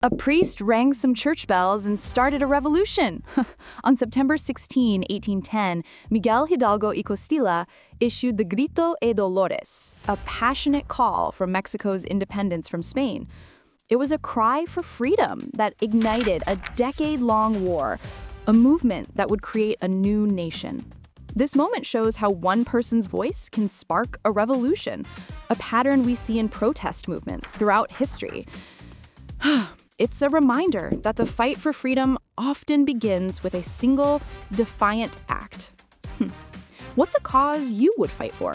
A priest rang some church bells and started a revolution. On September 16, 1810, Miguel Hidalgo y Costilla issued the Grito de Dolores, a passionate call for Mexico's independence from Spain. It was a cry for freedom that ignited a decade-long war, a movement that would create a new nation. This moment shows how one person's voice can spark a revolution, a pattern we see in protest movements throughout history. It's a reminder that the fight for freedom often begins with a single, defiant act. What's a cause you would fight for?